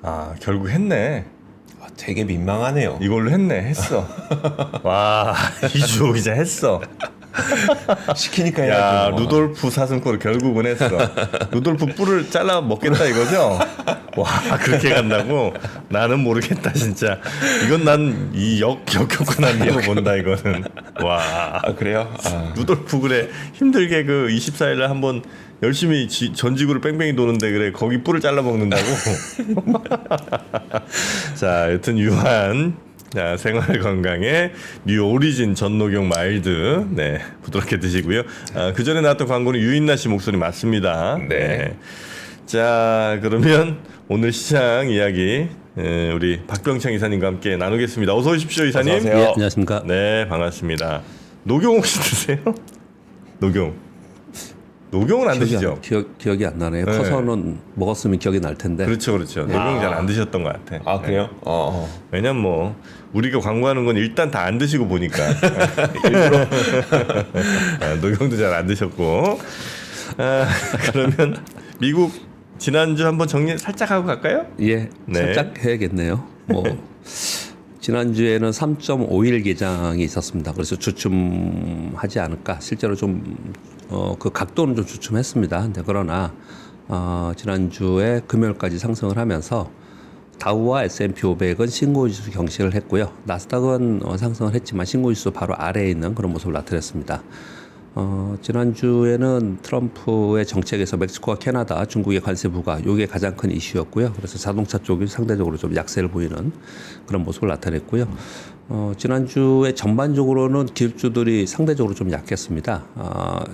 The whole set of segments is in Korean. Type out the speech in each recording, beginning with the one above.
아, 결국 했네. 아, 되게 민망하네요. 이걸로 했어. 와, 이주호 기자 했어. 시키니까 야, 해야죠. 루돌프 사슴코를 결국은 했어. 루돌프 뿔을 잘라 먹겠다 이거죠? 와, 그렇게 간다고? 나는 모르겠다, 진짜. 이건 난 이 역효과 난다고 본다, 이거는. 와. 아, 그래요? 아. 루돌프 그래. 힘들게 그 24일날 한번 열심히 전지구를 뺑뺑이 도는데 그래. 거기 뿔을 잘라 먹는다고? 자, 여튼 유한. 자, 생활 건강에 뉴 오리진 전노경 마일드, 네, 부드럽게 드시고요. 아, 그 전에 나왔던 광고는 유인나 씨 목소리 맞습니다. 네. 자, 그러면 오늘 시장 이야기 우리 박병창 이사님과 함께 나누겠습니다. 어서 오십시오, 이사님. 어서 오세요. 예, 안녕하십니까. 네, 반갑습니다. 노경 혹시 드세요? 노경은 안 드시죠? 기억이 안 나네요. 네. 커서는 먹었으면 기억이 날 텐데. 그렇죠. 노경 잘 안 드셨던 것 같아. 아, 그래요? 왜냐면 뭐 우리가 광고하는 건 일단 다 안 드시고 보니까 일부러 노경도 잘 안 드셨고. 아, 그러면 미국 지난주 한번 정리 살짝 하고 갈까요? 예, 네. 살짝 해야겠네요. 뭐 지난주에는 3.51 개장이 있었습니다. 그래서 주춤하지 않을까. 실제로 좀 그 각도는 좀 주춤했습니다. 근데 그러나 지난주에 금요일까지 상승을 하면서 다우와 S&P 500은 신고지수 경신을 했고요. 나스닥은 상승을 했지만 신고지수 바로 아래에 있는 그런 모습을 나타냈습니다. 지난주에는 트럼프의 정책에서 멕시코와 캐나다, 중국의 관세 부과 이게 가장 큰 이슈였고요. 그래서 자동차 쪽이 상대적으로 좀 약세를 보이는 그런 모습을 나타냈고요. 지난주에 전반적으로는 기술주들이 상대적으로 좀 약했습니다.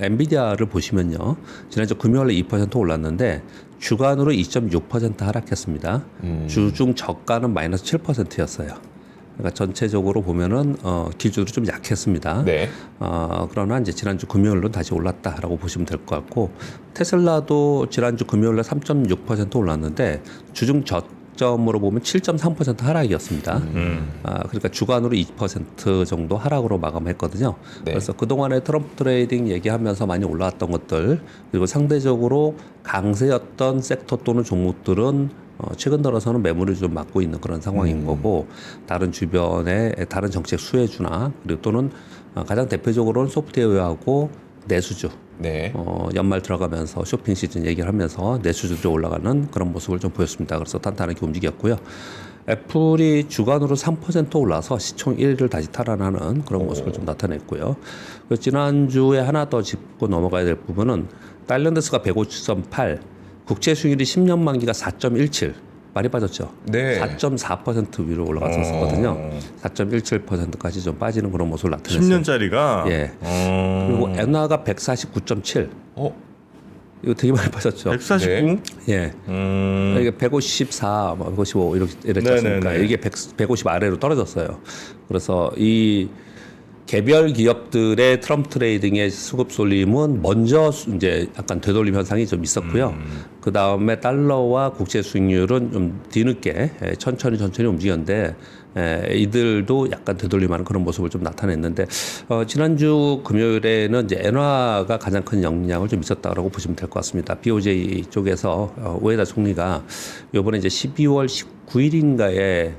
엔비디아를 보시면요. 지난주 금요일에 2% 올랐는데 주간으로 2.6% 하락했습니다. 주중 저가는 마이너스 7%였어요. 그러니까 전체적으로 보면은 기술이 좀 약했습니다. 네. 그러나 이제 지난주 금요일로 다시 올랐다라고 보시면 될 것 같고 테슬라도 지난주 금요일에 3.6% 올랐는데 주중 저점으로 보면 7.3% 하락이었습니다. 그러니까 주간으로 2% 정도 하락으로 마감했거든요. 네. 그래서 그동안에 트럼프 트레이딩 얘기하면서 많이 올라왔던 것들 그리고 상대적으로 강세였던 섹터 또는 종목들은 최근 들어서는 매물을 좀 막고 있는 그런 상황인 거고 다른 주변의 다른 정책 수혜주나 그리고 또는 가장 대표적으로는 소프트웨어하고 내수주 네. 연말 들어가면서 쇼핑 시즌 얘기를 하면서 내수주도 올라가는 그런 모습을 좀 보였습니다. 그래서 탄탄하게 움직였고요. 애플이 주간으로 3% 올라서 시총 1위를 다시 탈환하는 그런 모습을 좀 나타냈고요. 그리고 지난주에 하나 더 짚고 넘어가야 될 부분은 달란드스가 150.8 국채 수익률이 10년 만기가 4.17 많이 빠졌죠. 네. 4.4% 위로 올라갔었거든요. 4.17%까지 좀 빠지는 그런 모습을 나타냈어요. 10년짜리가 예. 그리고 엔화가 149.7. 이거 되게 많이 빠졌죠. 149? 예. 이게 154, 155 이랬지 않습니까? 네네네. 이게 150 아래로 떨어졌어요. 그래서 이 개별 기업들의 트럼프 트레이딩의 수급 쏠림은 먼저 이제 약간 되돌림 현상이 좀 있었고요. 그 다음에 달러와 국채 수익률은 좀 뒤늦게 천천히 움직였는데 이들도 약간 되돌림하는 그런 모습을 좀 나타냈는데 지난주 금요일에는 이제 엔화가 가장 큰 영향을 좀 있었다고 보시면 될 것 같습니다. BOJ 쪽에서 우에다 총리가 이번에 이제 12월 19일인가에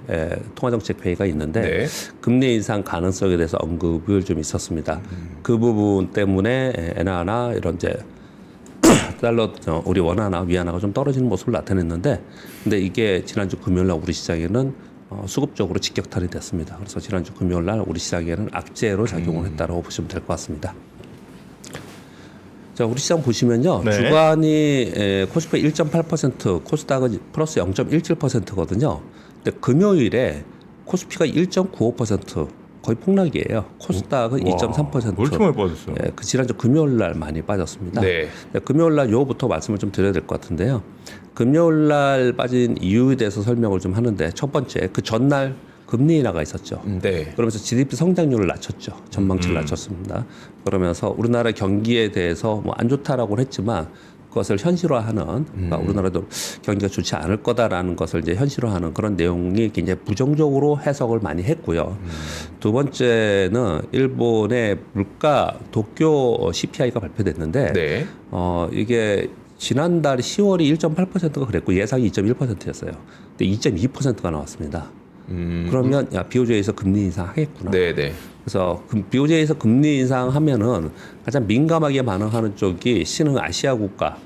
통화정책 회의가 있는데 네. 금리 인상 가능성에 대해서 언급을 좀 있었습니다. 그 부분 때문에 엔화나 이런 이제 달러 우리 원화나 위안화가 좀 떨어지는 모습을 나타냈는데 근데 이게 지난주 금요일날 우리 시장에는 수급적으로 직격탄이 됐습니다. 그래서 지난주 금요일날 우리 시장에는 악재로 작용을 했다고 보시면 될 것 같습니다. 자, 우리 시장 보시면요. 네. 주간이 코스피 1.8%, 코스닥은 플러스 0.17%거든요. 근데 금요일에 코스피가 1.95% 거의 폭락이에요. 코스닥은 2.3%. 왜 이렇게 많이 빠졌어요? 예, 그 지난주 금요일 날 많이 빠졌습니다. 네. 금요일 날 요부터 말씀을 좀 드려야 될 것 같은데요. 금요일 날 빠진 이유에 대해서 설명을 좀 하는데 첫 번째 그 전날 금리 인하가 있었죠. 네. 그러면서 GDP 성장률을 낮췄죠. 전망치를 낮췄습니다. 그러면서 우리나라 경기에 대해서 뭐 안 좋다라고는 했지만 그것을 현실화하는 그러니까 우리나라도 경기가 좋지 않을 거다라는 것을 이제 현실화하는 그런 내용이 굉장히 부정적으로 해석을 많이 했고요. 두 번째는 일본의 물가 도쿄 CPI가 발표됐는데 네. 이게 지난달 10월이 1.8%가 그랬고 예상이 2.1%였어요. 근데 2.2%가 나왔습니다. 그러면 야 BOJ에서 금리 인상하겠구나. 네네. 그래서 BOJ에서 금리 인상하면은 가장 민감하게 반응하는 쪽이 아시아 국가,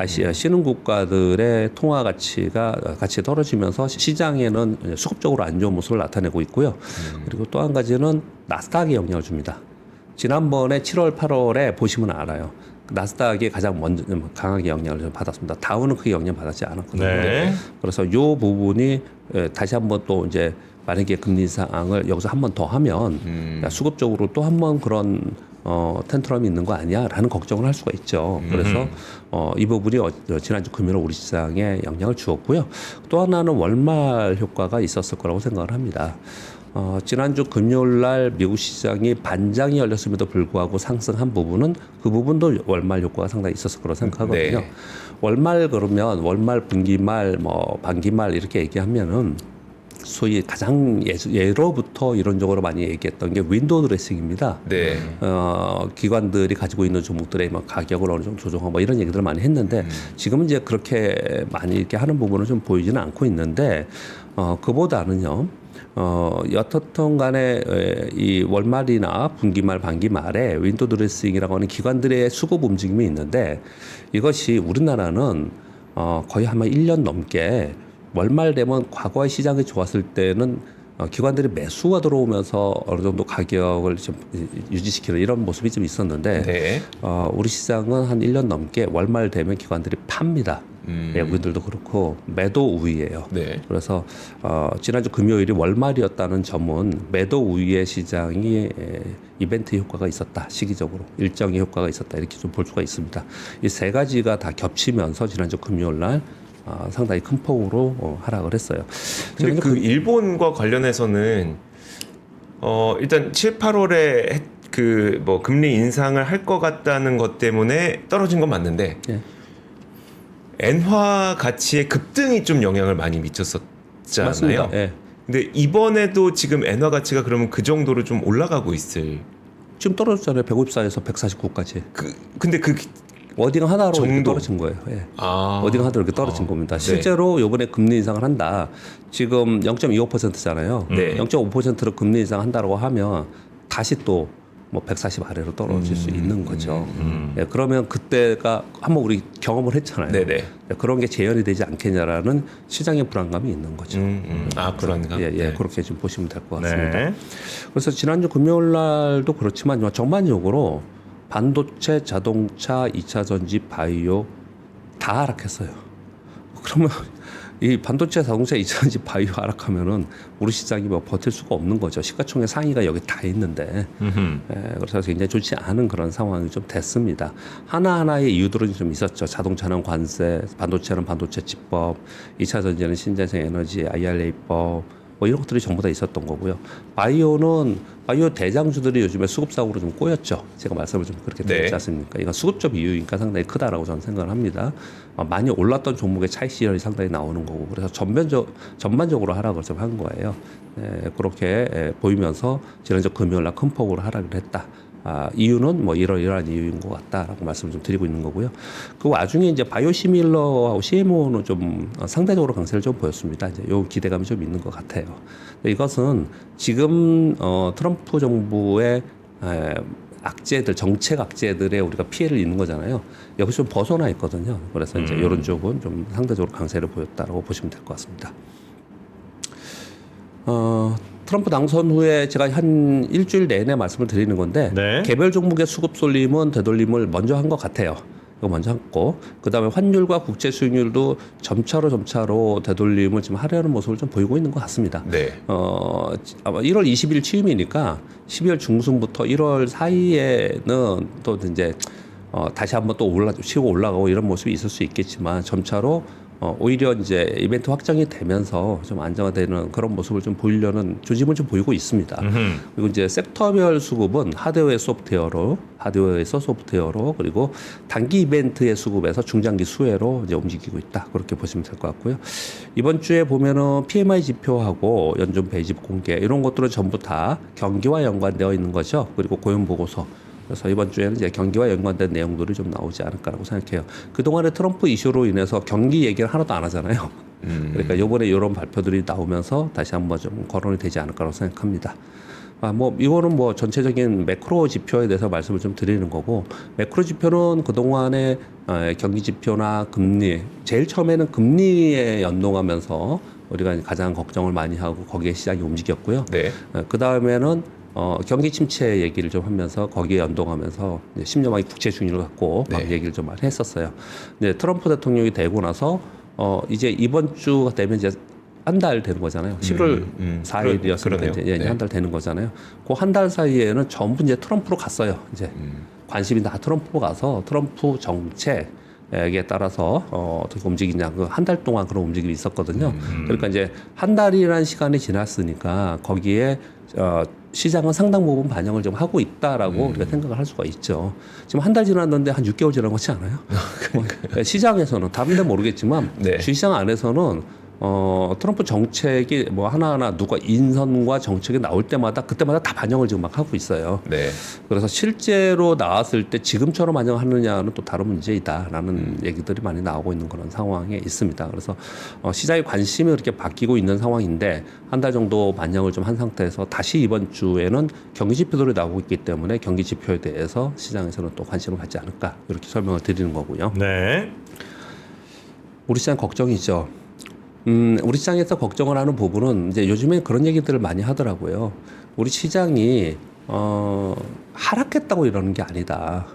신흥 국가들의 통화 가치가 같이 떨어지면서 시장에는 수급적으로 안 좋은 모습을 나타내고 있고요. 그리고 또 한 가지는 나스닥에 영향을 줍니다. 지난번에 7월, 8월에 보시면 알아요. 나스닥이 가장 먼저 강하게 영향을 받았습니다. 다우는 크게 영향 받았지 않았거든요. 네. 그래서 이 부분이 다시 한번 또 이제 만약에 금리 인상을 여기서 한 번 더 하면 수급적으로 또 한 번 그런 텐트럼이 있는 거 아니야라는 걱정을 할 수가 있죠. 그래서 이 부분이 지난주 금요일 우리 시장에 영향을 주었고요. 또 하나는 월말 효과가 있었을 거라고 생각을 합니다. 지난주 금요일 날 미국 시장이 반장이 열렸음에도 불구하고 상승한 부분은 그 부분도 월말 효과가 상당히 있었을 거라고 생각하거든요. 네. 월말 그러면 월말, 분기말, 뭐 반기말 이렇게 얘기하면은 소위 가장 예로부터 이론적으로 많이 얘기했던 게 윈도우 드레싱입니다. 네. 기관들이 가지고 있는 종목들의 뭐 가격을 어느 정도 조정하고 뭐 이런 얘기들을 많이 했는데 지금은 이제 그렇게 많이 이렇게 하는 부분은 좀 보이지는 않고 있는데 그보다는요. 여튼 간에 이 월말이나 분기말, 반기말에 윈도우 드레싱이라고 하는 기관들의 수급 움직임이 있는데 이것이 우리나라는 거의 한 1년 넘게 월말 되면 과거의 시장이 좋았을 때는 기관들이 매수가 들어오면서 어느 정도 가격을 좀 유지시키는 이런 모습이 좀 있었는데 네. 우리 시장은 한 1년 넘게 월말 되면 기관들이 팝니다. 외국인들도 그렇고 매도 우위예요. 네. 그래서 지난주 금요일이 월말이었다는 점은 매도 우위의 시장이 이벤트 효과가 있었다. 시기적으로 일정의 효과가 있었다. 이렇게 좀 볼 수가 있습니다. 이 세 가지가 다 겹치면서 지난주 금요일 날 상당히 큰 폭으로 하락을 했어요. 근데 그 일본과 관련해서는 일단 7, 8월에 그 뭐 금리 인상을 할 것 같다는 것 때문에 떨어진 건 맞는데 예. 엔화 가치의 급등이 좀 영향을 많이 미쳤었잖아요. 맞습니다. 예. 근데 이번에도 지금 엔화 가치가 그러면 그 정도로 좀 올라가고 있을. 지금 떨어졌잖아요. 154에서 149까지. 근데 그 워딩 하나로 이렇게 정도. 떨어진 거예요. 예. 워딩 하나로 이렇게 떨어진 겁니다. 네. 실제로 이번에 금리 인상을 한다. 지금 0.25%잖아요. 네. 0.5%로 금리 인상한다고 하면 다시 또 뭐 140 아래로 떨어질 수 있는 거죠. 예, 그러면 그때가 한번 우리 경험을 했잖아요. 네네. 예, 그런 게 재현이 되지 않겠냐라는 시장의 불안감이 있는 거죠. 불안감. 예, 네. 그렇게 좀 보시면 될 것 같습니다. 네. 그래서 지난주 금요일 날도 그렇지만 전반적으로 반도체, 자동차, 2차 전지, 바이오 다 하락했어요. 그러면 이 반도체, 자동차, 2차 전지, 바이오 하락하면은 우리 시장이 뭐 버틸 수가 없는 거죠. 시가총액 상위가 여기 다 있는데, 그래서 굉장히 좋지 않은 그런 상황이 좀 됐습니다. 하나하나의 이유들은 좀 있었죠. 자동차는 관세, 반도체는 반도체 집법, 2차 전지는 신재생 에너지, IRA법, 뭐 이런 것들이 전부 다 있었던 거고요. 바이오 대장주들이 요즘에 수급 사고로 좀 꼬였죠. 제가 말씀을 좀 그렇게 드렸지 네. 않습니까? 이건 수급적 이유니까 상당히 크다라고 저는 생각을 합니다. 많이 올랐던 종목의 차익 실현이 상당히 나오는 거고, 그래서 전반적으로 하락을 좀 한 거예요. 그렇게 보이면서 지난주 금요일 날 큰 폭으로 하락을 했다. 이유는 뭐 이러이러한 이유인 것 같다라고 말씀을 좀 드리고 있는 거고요. 그 와중에 이제 바이오시밀러하고 CMO는 좀 상대적으로 강세를 좀 보였습니다. 이제 요 기대감이 좀 있는 것 같아요. 이것은 지금 트럼프 정부의 악재들, 정책 악재들에 우리가 피해를 입는 거잖아요. 여기서 좀 벗어나 있거든요. 그래서 이제 이런 쪽은 좀 상대적으로 강세를 보였다라고 보시면 될 것 같습니다. 트럼프 당선 후에 제가 한 일주일 내내 말씀을 드리는 건데 네. 개별 종목의 수급 쏠림은 되돌림을 먼저 한 것 같아요. 이거 먼저 했고 그다음에 환율과 국제 수익률도 점차로 되돌림을 지금 하려는 모습을 좀 보이고 있는 것 같습니다. 네. 아마 1월 20일 취임이니까 12월 중순부터 1월 사이에는 또 이제 다시 한번 또 치고 올라가고 이런 모습이 있을 수 있겠지만 점차로 오히려 이제 이벤트 확정이 되면서 좀 안정화되는 그런 모습을 좀 보이려는 조짐을 좀 보이고 있습니다. 그리고 이제 섹터별 수급은 하드웨어에서 소프트웨어로 그리고 단기 이벤트의 수급에서 중장기 수혜로 이제 움직이고 있다. 그렇게 보시면 될 것 같고요. 이번 주에 보면은 PMI 지표하고 연준 배집 공개 이런 것들은 전부 다 경기와 연관되어 있는 거죠. 그리고 고용 보고서 그래서 이번 주에는 이제 경기와 연관된 내용들이 좀 나오지 않을까라고 생각해요. 그동안에 트럼프 이슈로 인해서 경기 얘기를 하나도 안 하잖아요. 그러니까 이번에 이런 발표들이 나오면서 다시 한번 좀 거론이 되지 않을까라고 생각합니다. 뭐 이거는 뭐 전체적인 매크로 지표에 대해서 말씀을 좀 드리는 거고, 매크로 지표는 그동안의 경기 지표나 금리, 제일 처음에는 금리에 연동하면서 우리가 가장 걱정을 많이 하고 거기에 시장이 움직였고요. 네. 그 다음에는 경기 침체 얘기를 좀 하면서 거기에 연동하면서 이제 10년만기 국채 중위를 갖고 막 네. 얘기를 좀 많이 했었어요. 근데 트럼프 대통령이 되고 나서 이제 이번 주가 되면 이제 한 달 되는 거잖아요. 11월 4일이었으면 그러네요. 이제 네. 한 달 되는 거잖아요. 그 한 달 사이에는 전부 이제 트럼프로 갔어요. 이제 관심이 다 트럼프로 가서 트럼프 정책에 따라서 어떻게 움직이냐, 그 한 달 동안 그런 움직임이 있었거든요. 그러니까 이제 한 달이라는 시간이 지났으니까 거기에 시장은 상당 부분 반영을 좀 하고 있다라고 우리가 생각을 할 수가 있죠. 지금 한 달 지났는데 한 6개월 지난 거지 않아요? 시장에서는 다른 데 모르겠지만 네. 주시장 안에서는 트럼프 정책이 뭐 하나하나 누가 인선과 정책이 나올 때마다 그때마다 다 반영을 지금 막 하고 있어요. 네. 그래서 실제로 나왔을 때 지금처럼 반영하느냐는 또 다른 문제이다라는 얘기들이 많이 나오고 있는 그런 상황에 있습니다. 그래서 시장의 관심이 그렇게 바뀌고 있는 상황인데 한 달 정도 반영을 좀 한 상태에서 다시 이번 주에는 경기 지표들이 나오고 있기 때문에 경기 지표에 대해서 시장에서는 또 관심을 갖지 않을까 이렇게 설명을 드리는 거고요. 네. 우리 시장 걱정이죠. 우리 시장에서 걱정을 하는 부분은 이제 요즘에 그런 얘기들을 많이 하더라고요. 우리 시장이 하락했다고 이러는 게 아니다.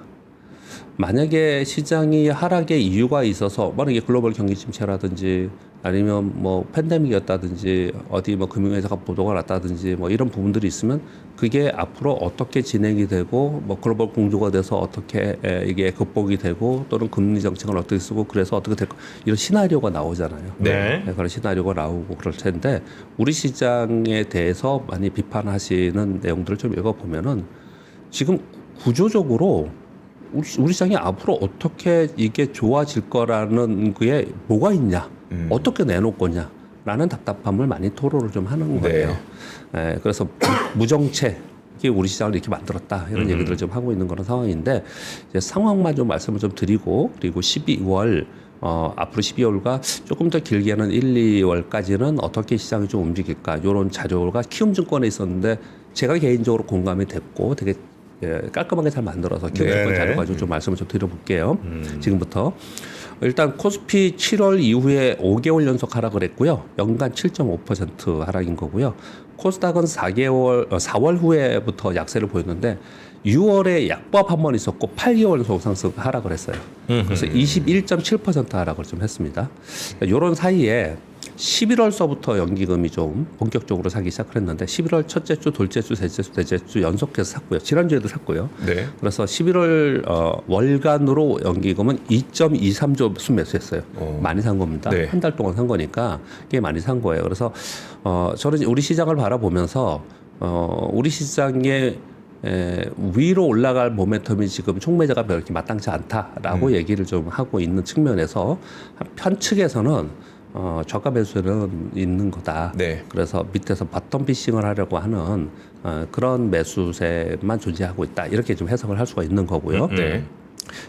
만약에 시장이 하락의 이유가 있어서 만약에 글로벌 경기 침체라든지 아니면 뭐 팬데믹이었다든지 어디 뭐 금융회사가 보도가 났다든지 뭐 이런 부분들이 있으면 그게 앞으로 어떻게 진행이 되고 뭐 글로벌 공조가 돼서 어떻게 이게 극복이 되고 또는 금리 정책을 어떻게 쓰고 그래서 어떻게 될까 이런 시나리오가 나오잖아요. 네. 그런 시나리오가 나오고 그럴 텐데 우리 시장에 대해서 많이 비판하시는 내용들을 좀 읽어보면은 지금 구조적으로 우리 시장이 앞으로 어떻게 이게 좋아질 거라는 게 뭐가 있냐, 어떻게 내놓을 거냐라는 답답함을 많이 토로를 좀 하는 거예요. 그래서 무정책이 우리 시장을 이렇게 만들었다 이런 얘기들을 좀 하고 있는 그런 상황인데 이제 상황만 좀 말씀을 좀 드리고 그리고 12월 앞으로 12월과 조금 더 길게는 1, 2월까지는 어떻게 시장이 좀 움직일까 이런 자료가 키움증권에 있었는데 제가 개인적으로 공감이 됐고 되게 깔끔하게 잘 만들어서 키움증권 네네. 자료 가지고 좀 말씀을 좀 드려볼게요. 지금부터 일단 코스피 7월 이후에 5개월 연속 하락을 했고요. 연간 7.5% 하락인 거고요. 코스닥은 4월 후에부터 약세를 보였는데 6월에 약보합 한 번 있었고 8개월 연속 상승 하락을 했어요. 그래서 21.7% 하락을 좀 했습니다. 이런 사이에 11월서부터 연기금이 좀 본격적으로 사기 시작을 했는데 11월 첫째 주, 둘째 주, 셋째 주, 넷째 주 연속해서 샀고요. 지난주에도 샀고요. 네. 그래서 11월 월간으로 연기금은 2.23조 순매수했어요. 많이 산 겁니다. 네. 한 달 동안 산 거니까 꽤 많이 산 거예요. 그래서 저는 우리 시장을 바라보면서 우리 시장의 위로 올라갈 모멘텀이 지금 총매제가 그렇게 마땅치 않다라고 얘기를 좀 하고 있는 측면에서 한 측에서는 저가 매수는 있는 거다. 네. 그래서 밑에서 바텀 피싱을 하려고 하는 그런 매수세만 존재하고 있다. 이렇게 좀 해석을 할 수가 있는 거고요. 네.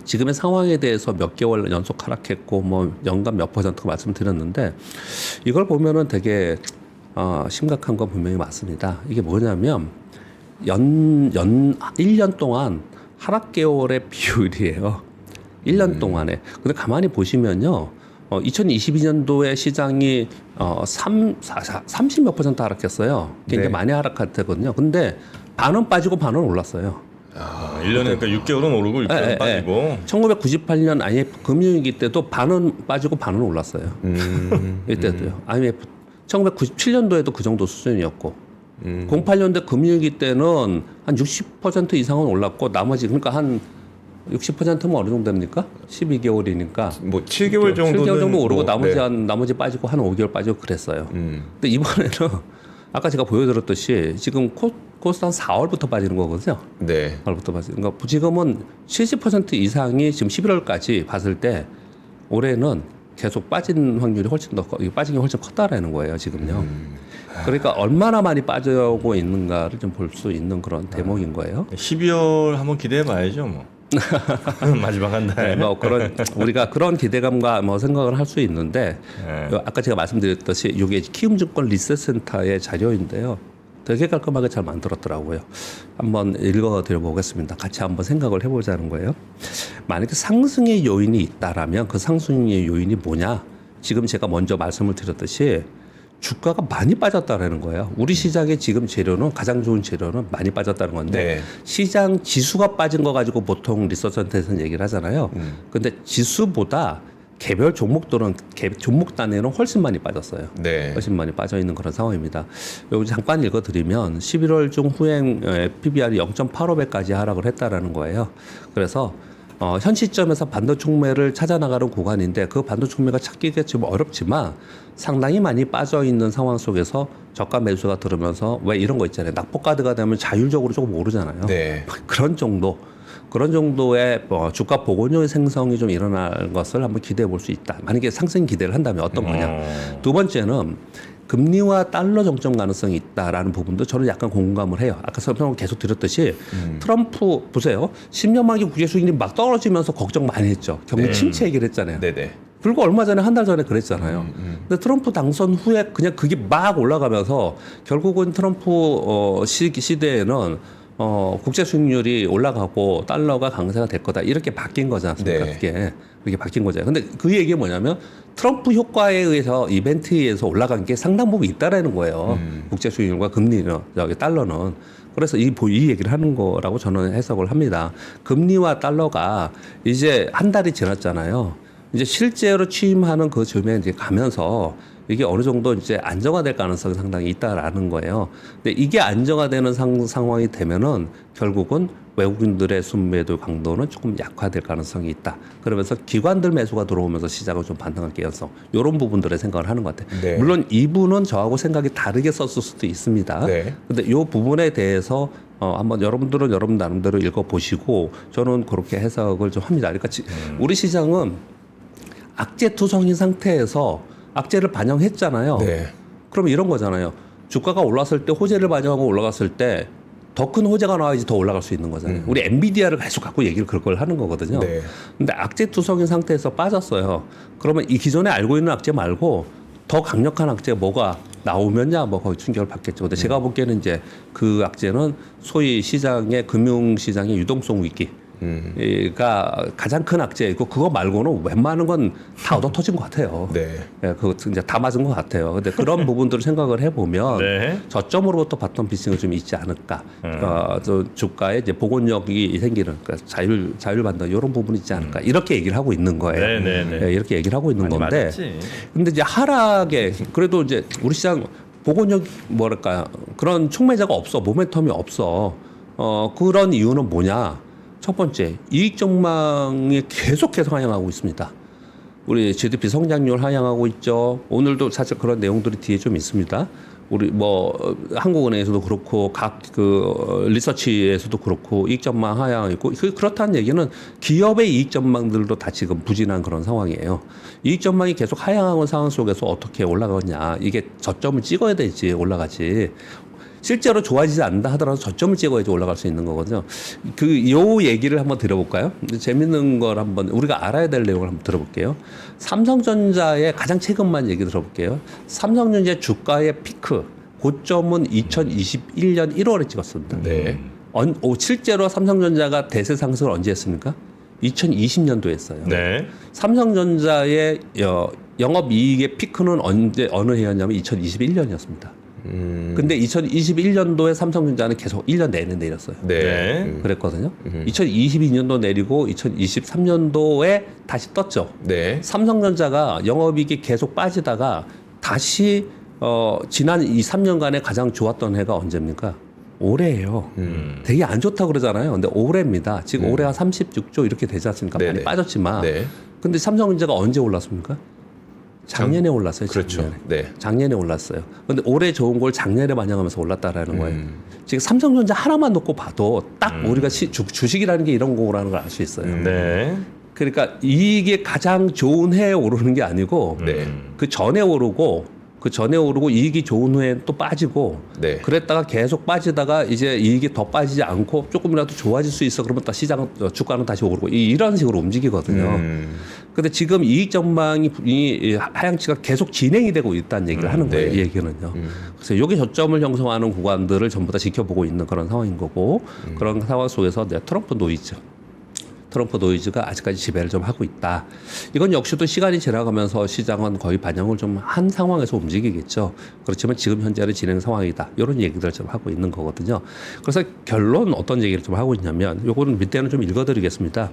지금의 상황에 대해서 몇 개월 연속 하락했고 뭐 연간 몇 퍼센트가 말씀드렸는데 이걸 보면은 되게 심각한 건 분명히 맞습니다. 이게 뭐냐면 1년 동안 하락 개월의 비율이에요. 1년 동안에. 근데 가만히 보시면요. 2022년도에 시장이 30몇 퍼센트 하락했어요. 그게 네. 많이 하락할 때거든요. 근데 반은 빠지고 반은 올랐어요. 1년에 그러니까 6개월은 오르고 6개월은 빠지고. 1998년 IMF 금융위기 때도 반은 빠지고 반은 올랐어요. 이때도요. IMF 1997년도에도 그 정도 수준이었고 08년대 금융위기 때는 한 60% 이상은 올랐고 나머지 그러니까 한 60%면 어느 정도 됩니까? 12개월이니까 뭐 7개월 정도는 7개월 정도 오르고 뭐, 나머지 네. 나머지 빠지고 한 5개월 빠지고 그랬어요. 근데 이번에는 아까 제가 보여드렸듯이 지금 코스트 한 4월부터 빠지는 거거든요. 네. 4월부터 빠지는 거. 지금은 70% 이상이 지금 11월까지 봤을 때 올해는 계속 빠진 확률이 훨씬 더 빠진 게 훨씬 컸다라는 거예요. 지금요. 그러니까 얼마나 많이 빠져오고 있는가를 좀 볼 수 있는 그런 대목인 거예요. 12월 한번 기대해 봐야죠, 뭐. 마지막 한 달. 네, 뭐 그런 우리가 그런 기대감과 뭐 생각을 할 수 있는데 네. 아까 제가 말씀드렸듯이 이게 키움증권 리셋센터의 자료인데요. 되게 깔끔하게 잘 만들었더라고요. 한번 읽어드려 보겠습니다. 같이 한번 생각을 해보자는 거예요. 만약에 상승의 요인이 있다라면 그 상승의 요인이 뭐냐? 지금 제가 먼저 말씀을 드렸듯이 주가가 많이 빠졌다라는 거예요. 우리 시장의 지금 재료는 가장 좋은 재료는 많이 빠졌다는 건데 네. 시장 지수가 빠진 거 가지고 보통 리서치센터에서는 얘기를 하잖아요. 근데 지수보다 개별 종목들은 종목 단위는 훨씬 많이 빠졌어요. 네. 훨씬 많이 빠져 있는 그런 상황입니다. 여기 잠깐 읽어드리면 11월 중 후행 PBR이 0.85배까지 하락을 했다라는 거예요. 그래서 현 시점에서 반도촉매를 찾아나가는 구간인데 그 반도촉매가 찾기가 좀 어렵지만 상당히 많이 빠져 있는 상황 속에서 저가 매수가 들으면서 왜 이런 거 있잖아요. 낙폭가드가 되면 자율적으로 조금 오르잖아요. 네. 그런 정도의 주가 복원율 생성이 좀 일어날 것을 한번 기대해 볼 수 있다. 만약에 상승 기대를 한다면 어떤 거냐. 두 번째는 금리와 달러 정점 가능성이 있다라는 부분도 저는 약간 공감을 해요. 아까 설명을 계속 드렸듯이 트럼프 보세요. 10년 만기 국제 수익률이 막 떨어지면서 걱정 많이 했죠. 경기 침체 얘기를 했잖아요. 네네. 불과 얼마 전에 한 달 전에 그랬잖아요. 근데 트럼프 당선 후에 그냥 그게 막 올라가면서 결국은 트럼프 시대에는 국제 수익률이 올라가고 달러가 강세가 될 거다 이렇게 바뀐 거지 않습니까? 네. 그게 이렇게 바뀐 거죠. 근데 그 얘기가 뭐냐면 트럼프 효과에 의해서 이벤트에 의해서 올라간 게 상당 부분 있다라는 거예요. 국제 수익률과 금리는 여기 달러는. 그래서 이 얘기를 하는 거라고 저는 해석을 합니다. 금리와 달러가 이제 한 달이 지났잖아요. 이제 실제로 취임하는 그 즈음에 이제 가면서 이게 어느 정도 이제 안정화될 가능성이 상당히 있다라는 거예요. 근데 이게 안정화되는 상황이 되면은 결국은 외국인들의 순매도 강도는 조금 약화될 가능성이 있다. 그러면서 기관들 매수가 들어오면서 시장을 좀 반등할 개연성. 이런 부분들의 생각을 하는 것 같아요. 네. 물론 이분은 저하고 생각이 다르게 썼을 수도 있습니다. 네. 근데 이 부분에 대해서 한번 여러분들은 여러분 나름대로 읽어보시고 저는 그렇게 해석을 좀 합니다. 그러니까 우리 시장은 악재 투성인 상태에서 악재를 반영했잖아요. 네. 그럼 이런 거잖아요. 주가가 올랐을 때 호재를 반영하고 올라갔을 때 더 큰 호재가 나와야지 더 올라갈 수 있는 거잖아요. 우리 엔비디아를 계속 갖고 얘기를 그걸 하는 거거든요. 네. 근데 악재 투성인 상태에서 빠졌어요. 그러면 이 기존에 알고 있는 악재 말고 더 강력한 악재가 뭐가 나오면야 뭐 거의 충격을 받겠죠. 근데 제가 보기에는 이제 그 악재는 소위 금융시장의 유동성 위기. 가 가장 큰 악재이고 그거 말고는 웬만한 건 다 얻어 터진 것 같아요. 네. 예, 그거 이제 다 맞은 것 같아요. 근데 그런 부분들을 생각을 해보면 네. 저점으로부터 바텀 피싱이 좀 있지 않을까. 저 주가에 이제 복원력이 생기는 그러니까 자율 반등 이런 부분이 있지 않을까. 이렇게 얘기를 하고 있는 거예요. 네, 네, 네. 예, 이렇게 얘기를 하고 있는 많이 건데. 맞았지. 근데 이제 하락에 그래도 이제 우리 시장 복원력 뭐랄까 그런 촉매자가 없어 모멘텀이 없어. 그런 이유는 뭐냐? 첫 번째, 이익 전망이 계속해서 하향하고 있습니다. 우리 GDP 성장률 하향하고 있죠. 오늘도 사실 그런 내용들이 뒤에 좀 있습니다. 우리 뭐 한국은행에서도 그렇고 각 그 리서치에서도 그렇고 이익 전망 하향 있고 그렇다는 얘기는 기업의 이익 전망들도 다 지금 부진한 그런 상황이에요. 이익 전망이 계속 하향하는 상황 속에서 어떻게 올라가냐 이게 저점을 찍어야 되지 올라가지. 실제로 좋아지지 않는다 하더라도 저점을 찍어야지 올라갈 수 있는 거거든요. 요 얘기를 한번 들어볼까요? 재밌는 걸 한번 우리가 알아야 될 내용을 한번 들어볼게요. 삼성전자의 가장 최근만 얘기 들어볼게요. 삼성전자 주가의 피크 고점은 2021년 1월에 찍었습니다. 네. 실제로 삼성전자가 대세 상승을 언제 했습니까? 2020년도에 했어요. 네. 삼성전자의 영업이익의 피크는 어느 해였냐면 2021년이었습니다. 근데 2021년도에 삼성전자는 계속 1년 내내 내렸어요. 네. 그랬거든요. 2022년도 내리고 2023년도에 다시 떴죠. 네. 삼성전자가 영업이익이 계속 빠지다가 다시 지난 이 3년간에 가장 좋았던 해가 언제입니까? 올해예요. 되게 안 좋다고 그러잖아요. 근데 올해입니다. 지금 올해가 36조 이렇게 되지 않습니까? 네네. 많이 빠졌지만. 네. 근데 삼성전자가 언제 올랐습니까? 작년에 올랐어요. 그렇죠. 작년에. 네. 작년에 올랐어요. 근데 올해 좋은 걸 작년에 반영하면서 올랐다라는 거예요. 지금 삼성전자 하나만 놓고 봐도 딱 우리가 주식이라는 게 이런 거라는 걸 알 수 있어요. 네. 그러니까 이게 가장 좋은 해에 오르는 게 아니고 네. 그 전에 오르고 그 전에 오르고 이익이 좋은 후에 또 빠지고 네. 그랬다가 계속 빠지다가 이제 이익이 더 빠지지 않고 조금이라도 좋아질 수 있어 그러면 또 시장 주가는 다시 오르고 이런 식으로 움직이거든요. 근데 지금 이익 전망이 이 하향치가 계속 진행이 되고 있다는 얘기를 하는 거예요. 네. 이 얘기는요. 그래서 여기 저점을 형성하는 구간들을 전부 다 지켜보고 있는 그런 상황인 거고 그런 상황 속에서 트럼프 노이즈가 아직까지 지배를 좀 하고 있다. 이건 역시도 시간이 지나가면서 시장은 거의 반영을 좀 한 상황에서 움직이겠죠. 그렇지만 지금 현재는 진행 상황이다. 이런 얘기들을 좀 하고 있는 거거든요. 그래서 결론 어떤 얘기를 좀 하고 있냐면 요거는 밑에는 좀 읽어드리겠습니다.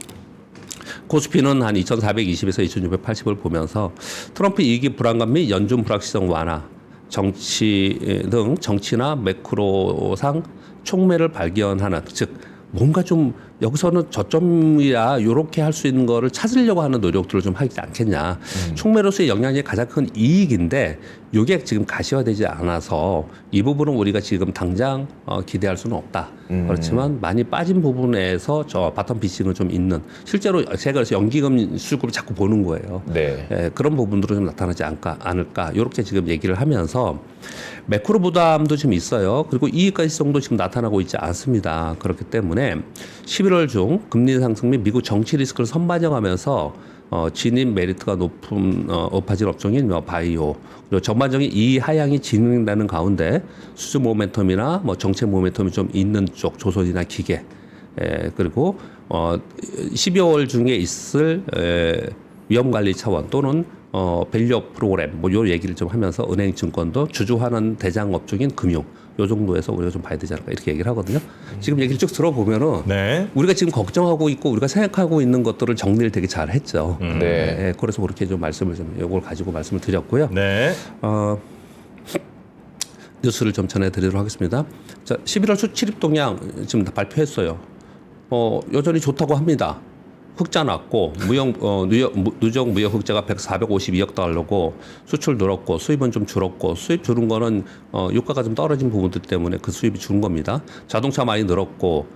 코스피는 한 2420에서 2680을 보면서 트럼프 이익이 불안감 및 연준 불확실성 완화, 정치나 매크로상 촉매를 발견하는 즉 뭔가 좀 여기서는 저점이야 요렇게 할 수 있는 거를 찾으려고 하는 노력들을 좀 하지 않겠냐. 촉매로서의 영향이 가장 큰 이익인데 이게 지금 가시화되지 않아서 이 부분은 우리가 지금 당장 기대할 수는 없다. 그렇지만 많이 빠진 부분에서 저 바텀 피싱은 좀 있는 실제로 제가 그래서 연기금 수급을 자꾸 보는 거예요. 네. 예, 그런 부분들은 좀 나타나지 않을까 이렇게 지금 얘기를 하면서 매크로 부담도 좀 있어요. 그리고 이익가시성도 지금 나타나고 있지 않습니다. 그렇기 때문에 11월 중 금리 상승 및 미국 정치 리스크를 선반영하면서 진입 메리트가 높아진 업종인 바이오 그리고 전반적인 이 하향이 진행되는 가운데 수주 모멘텀이나 뭐 정책 모멘텀이 좀 있는 쪽 조선이나 기계 그리고 12월 중에 있을 위험 관리 차원 또는 밸류업 프로그램 뭐 요 얘기를 좀 하면서 은행 증권도 주주하는 대장 업종인 금융 요 정도에서 우리가 좀 봐야 되지 않을까 이렇게 얘기를 하거든요. 지금 얘기를 쭉 들어보면은 네. 우리가 지금 걱정하고 있고 우리가 생각하고 있는 것들을 정리를 되게 잘 했죠. 네. 그래서 그렇게 좀 말씀을 좀 요걸 가지고 말씀을 드렸고요. 네. 뉴스를 좀 전해드리도록 하겠습니다. 자, 11월 수출입 동향 지금 다 발표했어요. 여전히 좋다고 합니다. 흑자 났고 누적 무역 흑자가 452억 달러고 수출 늘었고 수입은 좀 줄었고 수입 줄은 거는 유가가 좀 떨어진 부분들 때문에 그 수입이 줄은 겁니다. 자동차 많이 늘었고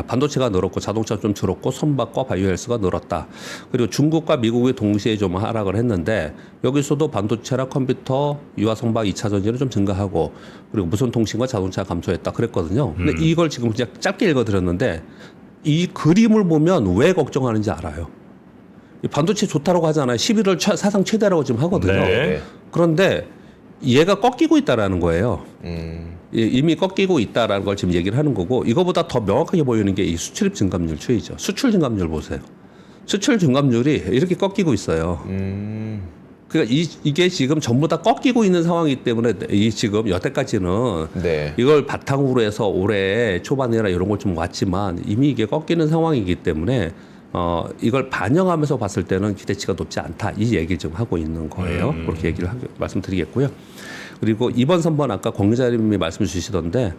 반도체가 늘었고 자동차 좀 줄었고 선박과 바이오헬스가 늘었다. 그리고 중국과 미국이 동시에 좀 하락을 했는데 여기서도 반도체나 컴퓨터, 유화 선박 2차 전지는 좀 증가하고 그리고 무선 통신과 자동차 감소했다 그랬거든요. 근데 이걸 지금 그냥 짧게 읽어드렸는데 이 그림을 보면 왜 걱정하는지 알아요. 이 반도체 좋다라고 하잖아요. 11월 사상 최대라고 지금 하거든요. 네. 그런데 얘가 꺾이고 있다라는 거예요. 이미 꺾이고 있다라는 걸 지금 얘기를 하는 거고 이거보다 더 명확하게 보이는 게 이 수출입 증감률 추이죠. 수출 증감률 보세요. 수출 증감률이 이렇게 꺾이고 있어요. 그러니까 이게 지금 전부 다 꺾이고 있는 상황이기 때문에 이 지금 여태까지는 네. 이걸 바탕으로 해서 올해 초반이나 이런 걸 좀 왔지만 이미 이게 꺾이는 상황이기 때문에 이걸 반영하면서 봤을 때는 기대치가 높지 않다 이 얘기를 지금 하고 있는 거예요. 그렇게 얘기를 말씀드리겠고요. 그리고 이번 선번 아까 권기자님이 말씀 주시던데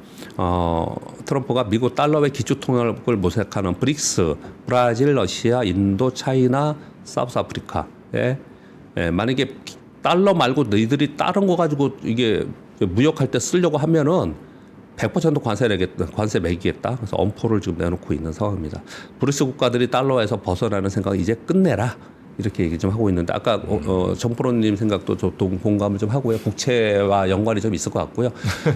트럼프가 미국 달러의 기초 통합을 모색하는 브릭스, 브라질, 러시아, 인도, 차이나, 사우스 아프리카에 만약에 달러 말고 너희들이 다른 거 가지고 이게 무역할 때 쓰려고 하면은 100% 관세 매기겠다. 그래서 엄포를 지금 내놓고 있는 상황입니다. 브릭스 국가들이 달러에서 벗어나는 생각 이제 끝내라. 이렇게 얘기 좀 하고 있는데 아까 정프로님 생각도 좀 공감을 좀 하고요. 국채와 연관이 좀 있을 것 같고요.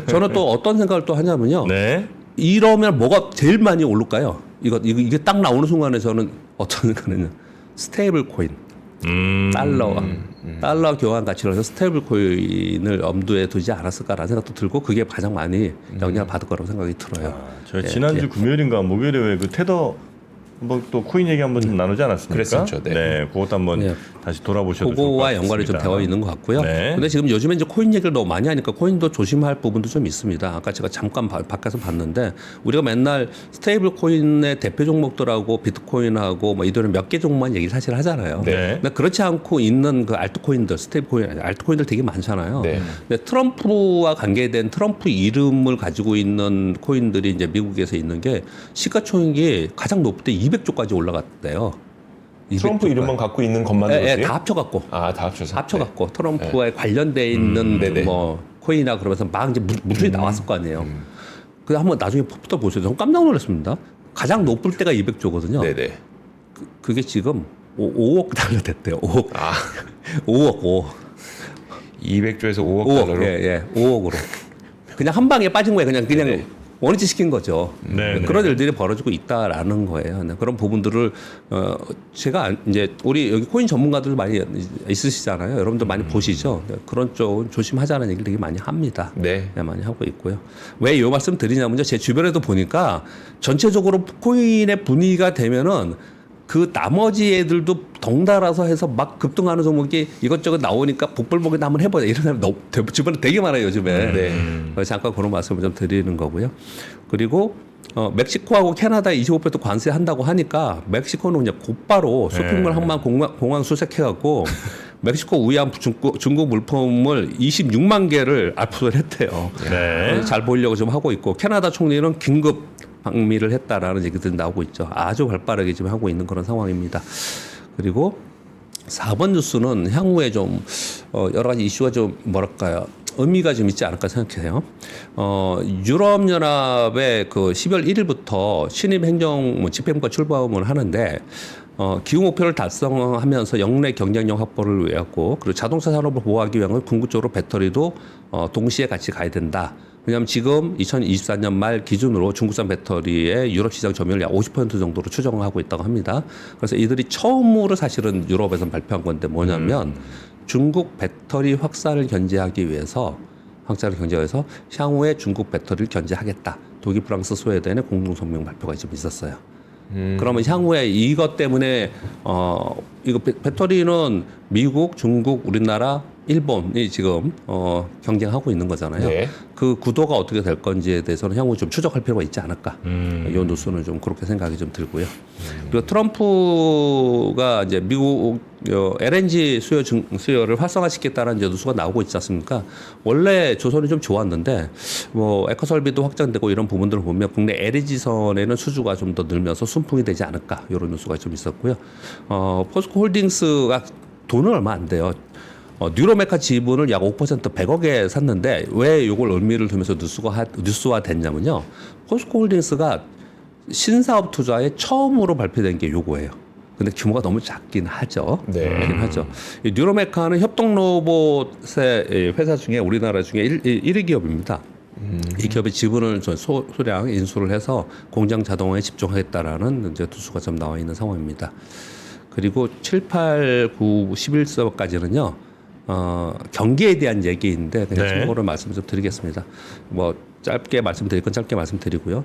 저는 또 어떤 생각을 또 하냐면요. 네. 이러면 뭐가 제일 많이 오를까요? 이게 딱 나오는 순간에 저는 어떤 생각은 스테이블 코인. 달러 교환 가치로 해서 스테이블 코인을 엄두에 두지 않았을까라는 생각도 들고 그게 가장 많이 영향을 받을 거라고 생각이 들어요. 저희 지난주 금요일인가 목요일에 왜 그 테더 뭐 또 코인 얘기 한번 좀 나누지 않았습니까? 그랬었죠. 네. 그것도 한번 다시 돌아보셔도 좋을 것 그거와 같습니다. 연관이 좀 되어 있는 것 같고요. 네. 근데 지금 요즘에 이제 코인 얘기를 너무 많이 하니까 코인도 조심할 부분도 좀 있습니다. 아까 제가 잠깐 밖에서 봤는데 우리가 맨날 스테이블 코인의 대표 종목들하고 비트코인하고 뭐 이들은 몇 개 종목만 얘기를 사실 하잖아요. 네. 근데 그렇지 않고 있는 그 알트코인들, 스테이블 코인, 알트코인들 되게 많잖아요. 네. 근데 트럼프와 관계된 트럼프 이름을 가지고 있는 코인들이 이제 미국에서 있는 게 시가총액이 가장 높을 때 200조까지 올라갔대요. 트럼프 200조가. 이름만 갖고 있는 것만으로요? 다 합쳐갖고. 다 합쳐서. 합쳐갖고 트럼프에 관련돼 있는 네네. 뭐 코인이나 그러면서 막 이제 무수히 나왔을 거 아니에요. 그 한번 나중에 또 보세요. 전 깜짝 놀랐습니다. 가장 높을 때가 200조거든요. 네네. 그게 지금 5억 달러 됐대요. 5억. 5억. 200조에서 5억 5억, 달러로. 예, 5억으로 그냥 한 방에 빠진 거예요. 그냥 원위치 시킨 거죠. 네, 그런 일들이 벌어지고 있다라는 거예요. 네, 그런 부분들을 제가 이제 우리 여기 코인 전문가들 많이 있으시잖아요. 여러분들 많이 보시죠. 네, 그런 쪽은 조심하자는 얘기를 되게 많이 합니다. 네. 네, 많이 하고 있고요. 왜 이 말씀 드리냐면요. 제 주변에도 보니까 전체적으로 코인의 분위기가 되면은 그 나머지 애들도 덩달아서 해서 막 급등하는 종목이 이것저것 나오니까 복불복이 한번 해보자 이런 사람 주변에 되게 많아요 요즘에. 그래서 잠깐 그런 말씀을 좀 드리는 거고요. 그리고 멕시코하고 캐나다 25% 관세 한다고 하니까 멕시코는 그냥 곧바로 쇼핑몰 항만 공항 수색해갖고 멕시코 우회한 중국 물품을 26만 개를 압수를 했대요. 네. 잘 보이려고 좀 하고 있고 캐나다 총리는 긴급 방미를 했다라는 얘기들이 나오고 있죠. 아주 발빠르게 지금 하고 있는 그런 상황입니다. 그리고 4번 뉴스는 향후에 좀 여러 가지 이슈가 좀 뭐랄까요 의미가 좀 있지 않을까 생각해요. 유럽연합의 그 12월 1일부터 신임 행정 집행부가 출범을 하는데 기후 목표를 달성하면서 역내 경쟁력 확보를 위하고 그리고 자동차 산업을 보호하기 위한 궁극적으로 배터리도 동시에 같이 가야 된다. 왜냐하면 지금 2024년 말 기준으로 중국산 배터리의 유럽 시장 점유율 약 50% 정도로 추정을 하고 있다고 합니다. 그래서 이들이 처음으로 사실은 유럽에서 발표한 건데 뭐냐면 중국 배터리 확산을 견제하기 위해서 향후에 중국 배터리를 견제하겠다. 독일, 프랑스, 스웨덴의 공동성명 발표가 좀 있었어요. 그러면 향후에 이것 때문에 이거 배터리는 미국, 중국, 우리나라, 일본이 지금 경쟁하고 있는 거잖아요. 네. 그 구도가 어떻게 될 건지에 대해서는 향후 좀 추적할 필요가 있지 않을까. 이 뉴스는 좀 그렇게 생각이 좀 들고요. 그리고 트럼프가 이제 미국 LNG 수요를 활성화시켰다는 이제 뉴스가 나오고 있지 않습니까? 원래 조선이 좀 좋았는데 뭐 에커 설비도 확장되고 이런 부분들을 보면 국내 LNG선에는 수주가 좀 더 늘면서 순풍이 되지 않을까 이런 뉴스가 좀 있었고요. 포스코 홀딩스가 돈은 얼마 안 돼요. 뉴로메카 지분을 약 5% 100억에 샀는데 왜 이걸 의미를 두면서 뉴스화 됐냐면요. 포스코 홀딩스가 신사업 투자에 처음으로 발표된 게 요거예요. 근데 규모가 너무 작긴 하죠. 네. 작긴 하죠. 이 뉴로메카는 협동 로봇의 회사 중에 우리나라 중에 1위 기업입니다. 이 기업의 지분을 소량 인수를 해서 공장 자동화에 집중하겠다라는 이제 뉴스가 좀 나와 있는 상황입니다. 그리고 7, 8, 9, 11서까지는요. 경기에 대한 얘기인데 그냥 네. 참고로 말씀 좀 드리겠습니다. 뭐 짧게 말씀드릴 건 짧게 말씀드리고요.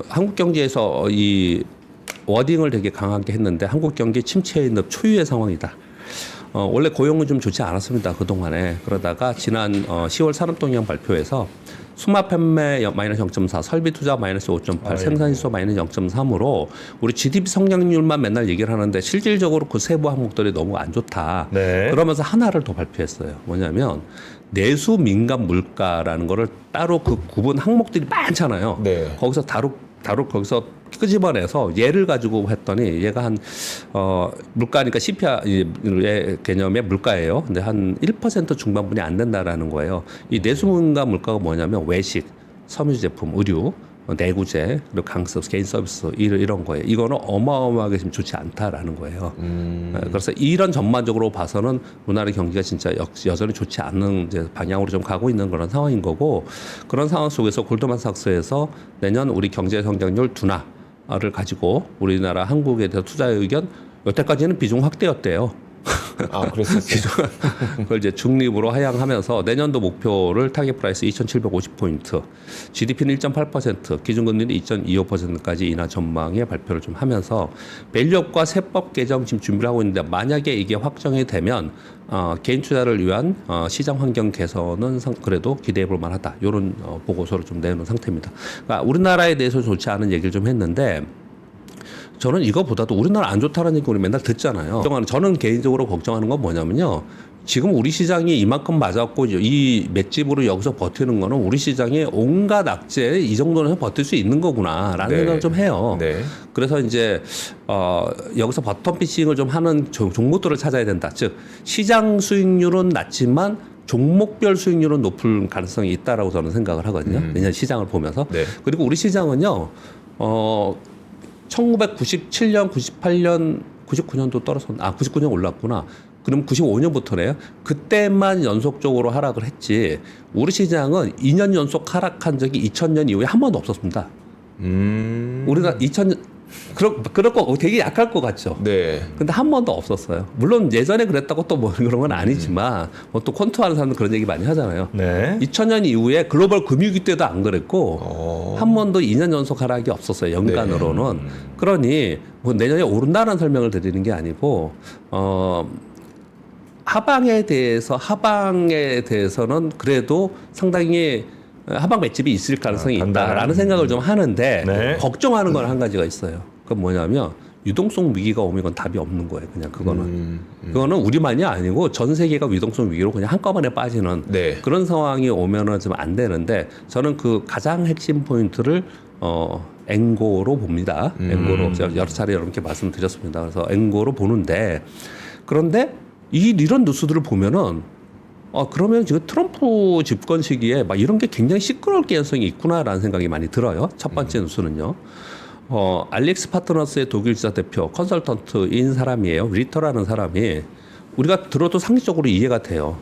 한국 경제에서 이 워딩을 되게 강하게 했는데 한국 경기 침체에 있는 초유의 상황이다. 원래 고용은 좀 좋지 않았습니다. 그동안에. 그러다가 지난 10월 산업동향 발표에서 수마 판매 마이너스 0.4, 설비 투자 마이너스 5.8, 생산시소 마이너스 0.3으로 우리 GDP 성장률만 맨날 얘기를 하는데 실질적으로 그 세부 항목들이 너무 안 좋다. 네. 그러면서 하나를 더 발표했어요. 뭐냐면 내수 민감 물가라는 거를 따로 그 구분 항목들이 많잖아요. 네. 거기서 거기서 끄집어내서 얘를 가지고 했더니 얘가 한 물가니까 CPI의 개념의 물가예요. 근데 한 1% 중반분이 안 된다라는 거예요. 이 내수민감 물가가 뭐냐면 외식, 섬유 제품, 의류, 내구재, 그리고 강습, 개인 서비스 이런 거예요. 이거는 어마어마하게 지금 좋지 않다라는 거예요. 그래서 이런 전반적으로 봐서는 우리나라 경기가 진짜 여전히 좋지 않은 이제 방향으로 좀 가고 있는 그런 상황인 거고 그런 상황 속에서 골드만삭스에서 내년 우리 경제 성장률 둔화를 가지고 우리나라 한국에 대한 투자 의견 여태까지는 비중 확대였대요. 아, 그랬었어요. 그걸 이제 중립으로 하향하면서 내년도 목표를 타겟 프라이스 2,750포인트, GDP는 1.8%, 기준금리는 2.25%까지 인하 전망에 발표를 좀 하면서 밸류업과 세법 개정 지금 준비를 하고 있는데 만약에 이게 확정이 되면 개인 투자를 위한 시장 환경 개선은 그래도 기대해 볼 만하다. 이런 보고서를 좀 내놓은 상태입니다. 그러니까 우리나라에 대해서 좋지 않은 얘기를 좀 했는데 저는 이거보다도 우리나라 안 좋다는 얘기 우리 맨날 듣잖아요. 저는 개인적으로 걱정하는 건 뭐냐면요. 지금 우리 시장이 이만큼 맞았고 이 맷집으로 여기서 버티는 거는 우리 시장이 온갖 악재 이 정도는 버틸 수 있는 거구나라는 네. 생각을 좀 해요. 네. 그래서 이제 여기서 버텀 피싱을 좀 하는 종목들을 찾아야 된다. 즉 시장 수익률은 낮지만 종목별 수익률은 높을 가능성이 있다라고 저는 생각을 하거든요. 내년 시장을 보면서. 네. 그리고 우리 시장은요. 1997년, 98년, 99년도 떨어졌. 99년 올랐구나. 그럼 95년부터래요. 그때만 연속적으로 하락을 했지. 우리 시장은 2년 연속 하락한 적이 2000년 이후에 한 번도 없었습니다. 우리가 2000년 그럴 거 되게 약할 것 같죠. 네. 근데 한 번도 없었어요. 물론 예전에 그랬다고 또 뭐 그런 건 아니지만 또 퀀투하는 사람들 그런 얘기 많이 하잖아요. 네. 2000년 이후에 글로벌 금융위기 때도 안 그랬고 한 번도 2년 연속 하락이 없었어요. 연간으로는. 그러니 뭐 내년에 오른다는 설명을 드리는 게 아니고 하방에 대해서는 그래도 상당히 하방 맷집이 있을 가능성이 있다라는 생각을 좀 하는데 네. 걱정하는 건 한 가지가 있어요. 그건 뭐냐면 유동성 위기가 오면 이건 답이 없는 거예요. 그냥 그거는 그거는 우리만이 아니고 전 세계가 유동성 위기로 그냥 한꺼번에 빠지는 네. 그런 상황이 오면은 좀 안 되는데 저는 그 가장 핵심 포인트를 앵고로 봅니다. 앵고로 제가 여러 차례 여러분께 말씀드렸습니다. 그래서 앵고로 보는데 그런데 이런 뉴스들을 보면은 그러면 지금 트럼프 집권 시기에 막 이런 게 굉장히 시끄러울 가능성이 있구나라는 생각이 많이 들어요. 첫 번째 뉴스는요. 알릭스 파트너스의 독일 지사 대표 컨설턴트인 사람이에요. 리터라는 사람이 우리가 들어도 상식적으로 이해가 돼요.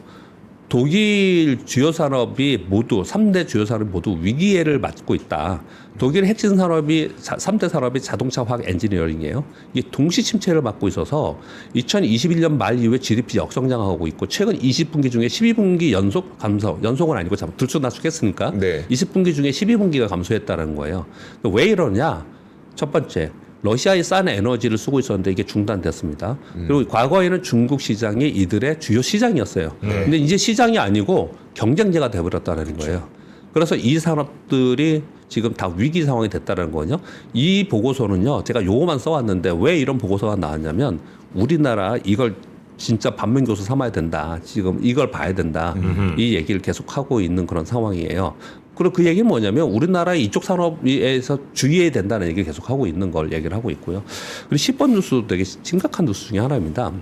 독일 주요 산업이 모두 3대 주요 산업이 모두 위기를 맞고 있다. 독일의 핵심 산업이 3대 산업이 자동차, 화학, 엔지니어링이에요. 이게 동시 침체를 맞고 있어서 2021년 말 이후에 GDP 역성장하고 있고 최근 20분기 중에 12분기 연속 감소, 연속은 아니고 들쑥날쑥했으니까 네. 20분기 중에 12분기가 감소했다는 거예요. 왜 이러냐? 첫 번째, 러시아의 싼 에너지를 쓰고 있었는데 이게 중단됐습니다. 그리고 과거에는 중국 시장이 이들의 주요 시장이었어요. 근데 이제 시장이 아니고 경쟁제가 돼버렸다는 거예요. 그래서 이 산업들이 지금 다 위기 상황이 됐다는 거거든요. 이 보고서는요, 제가 요거만 써왔는데 왜 이런 보고서가 나왔냐면 우리나라 이걸 진짜 반면교사 삼아야 된다. 지금 이걸 봐야 된다. 이 얘기를 계속 하고 있는 그런 상황이에요. 그리고 그 얘기는 뭐냐면 우리나라 이쪽 산업에서 주의해야 된다는 얘기를 계속 하고 있는 걸 얘기를 하고 있고요. 그리고 10번 뉴스도 되게 심각한 뉴스 중에 하나입니다.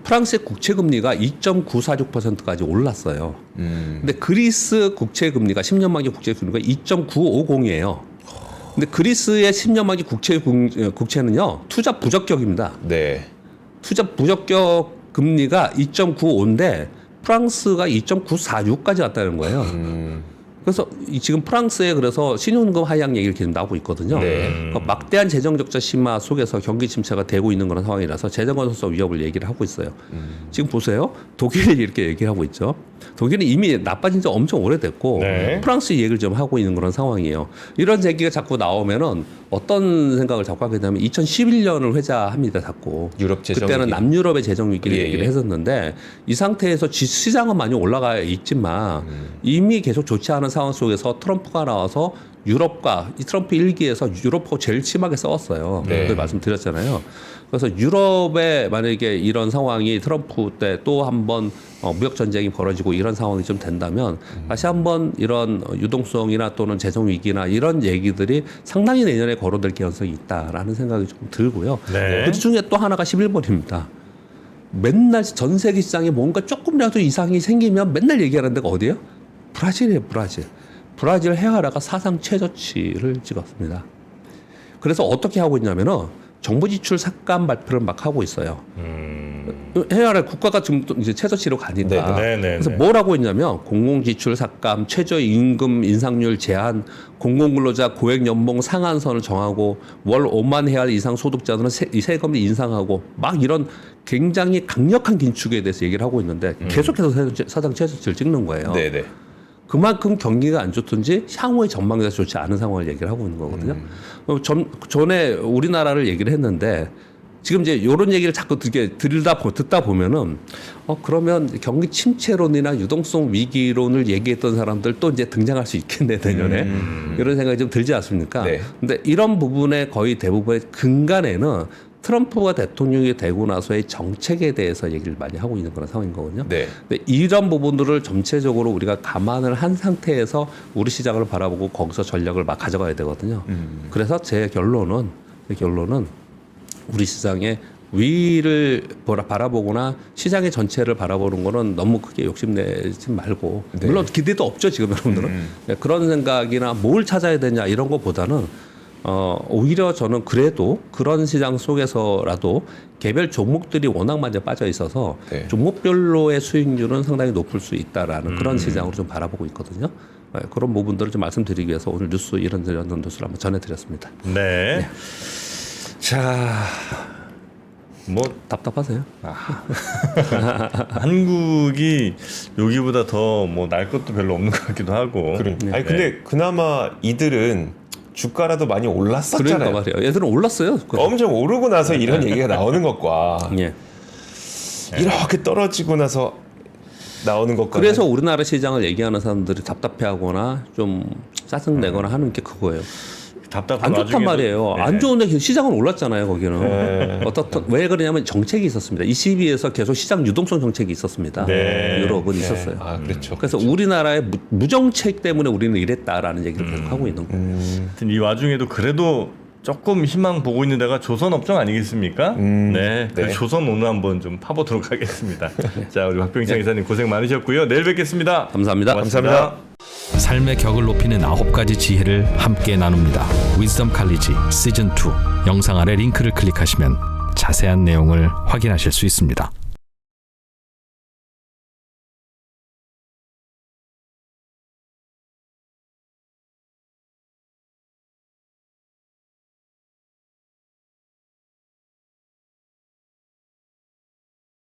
프랑스의 국채금리가 2.946%까지 올랐어요. 근데 그리스 국채금리가 10년 만기 국채금리가 2.950이에요. 근데 그리스의 10년 만기 국채는요, 투자 부적격입니다. 네. 투자 부적격 금리가 2.95인데 프랑스가 2.946까지 갔다는 거예요. 그래서 지금 프랑스에 그래서 신용금 하향 얘기를 계속 나오고 있거든요. 네. 그러니까 막대한 재정 적자 심화 속에서 경기 침체가 되고 있는 그런 상황이라서 재정 건설사 위협을 얘기를 하고 있어요. 지금 보세요. 독일이 이렇게 얘기하고 있죠. 독일은 이미 나빠진 지 엄청 오래됐고 네. 프랑스 얘기를 좀 하고 있는 그런 상황이에요. 이런 얘기가 자꾸 나오면은 어떤 생각을 자꾸 하게 되냐면 2011년을 회자합니다. 자꾸. 유럽 재정 그때는 위기. 남유럽의 재정 위기를 예, 얘기를 예. 했었는데 이 상태에서 시장은 많이 올라가 있지만 이미 계속 좋지 않은 상황 속에서 트럼프가 나와서 유럽과 이 트럼프 일기에서 유럽하고 제일 심하게 싸웠어요. 네. 그걸 말씀드렸잖아요. 그래서 유럽에 만약에 이런 상황이 트럼프 때 또 한번 무역 전쟁이 벌어지고 이런 상황이 좀 된다면 다시 한번 이런 유동성이나 또는 재정 위기나 이런 얘기들이 상당히 내년에 거론될 가능성이 있다라는 생각이 좀 들고요. 네. 그 중에 또 하나가 11번입니다. 맨날 전 세계 시장에 뭔가 조금이라도 이상이 생기면 맨날 얘기하는 데가 어디예요? 브라질이에요, 브라질. 브라질 헤아라가 사상 최저치를 찍었습니다. 그래서 어떻게 하고 있냐면은 정부 지출 삭감 발표를 막 하고 있어요. 헤아라 국가가 지금 또 이제 최저치로 가니까. 네, 네, 네, 그래서 네. 뭘 하고 있냐면 공공지출 삭감, 최저임금 인상률 제한, 공공근로자 고액 연봉 상한선을 정하고 월 5만 헤알 이상 소득자들은 세금을 인상하고 막 이런 굉장히 강력한 긴축에 대해서 얘기를 하고 있는데 계속해서 사상 최저치를 찍는 거예요. 네네. 그만큼 경기가 안 좋든지 향후의 전망이 대해서 좋지 않은 상황을 얘기를 하고 있는 거거든요. 전에 우리나라를 얘기를 했는데 지금 이제 이런 얘기를 자꾸 듣다 보면은 그러면 경기 침체론이나 유동성 위기론을 얘기했던 사람들 또 이제 등장할 수 있겠네 내년에 이런 생각이 좀 들지 않습니까? 네. 근데 이런 부분의 거의 대부분의 근간에는 트럼프가 대통령이 되고 나서의 정책에 대해서 얘기를 많이 하고 있는 그런 상황인 거거든요. 네. 근데 이런 부분들을 전체적으로 우리가 감안을 한 상태에서 우리 시장을 바라보고 거기서 전략을 막 가져가야 되거든요. 그래서 제 결론은 우리 시장의 위를 바라보거나 시장의 전체를 바라보는 거는 너무 크게 욕심내지 말고 물론 기대도 없죠 지금 여러분들은 그런 생각이나 뭘 찾아야 되냐 이런 것보다는 오히려 저는 그래도 그런 시장 속에서라도 개별 종목들이 워낙 많이 빠져 있어서 네. 종목별로의 수익률은 상당히 높을 수 있다라는 그런 시장으로 좀 바라보고 있거든요. 그런 부분들을 좀 말씀드리기 위해서 오늘 뉴스 이런 뉴스를 한번 전해드렸습니다. 네. 자, 뭐 답답하세요? 한국이 여기보다 더 뭐 날 것도 별로 없는 것 같기도 하고. 그러니까. 아니 근데 그나마 이들은 주가라도 많이 올랐었잖아요. 그러니까 말이에요. 얘들은 올랐어요. 엄청 오르고 나서 이런 얘기가 나오는 것과 예. 이렇게 떨어지고 나서 나오는 것과 그래서 우리나라 시장을 얘기하는 사람들이 답답해하거나 좀 짜증내거나 하는 게 그거예요. 답답한 안 좋단 와중에도- 말이에요. 네. 안 좋은데 시장은 올랐잖아요. 거기는 네. 어떻든 왜 그러냐면 정책이 있었습니다. ECB에서 계속 시장 유동성 정책이 있었습니다. 네. 유럽은 있었어요. 아 그렇죠. 그래서 우리나라의 무정책 때문에 우리는 이랬다라는 얘기를 계속 하고 있는 거예요. 하여튼 이 와중에도 그래도 조금 희망 보고 있는 데가 조선업종 아니겠습니까? 네, 그 네. 조선 오늘 한번 좀 파보도록 하겠습니다. 자, 우리 박병창 이사님 고생 많으셨고요. 내일 뵙겠습니다. 감사합니다. 고맙습니다. 삶의 격을 높이는 9가지 지혜를 함께 나눕니다. 위즈덤 칼리지 시즌 2 영상 아래 링크를 클릭하시면 자세한 내용을 확인하실 수 있습니다.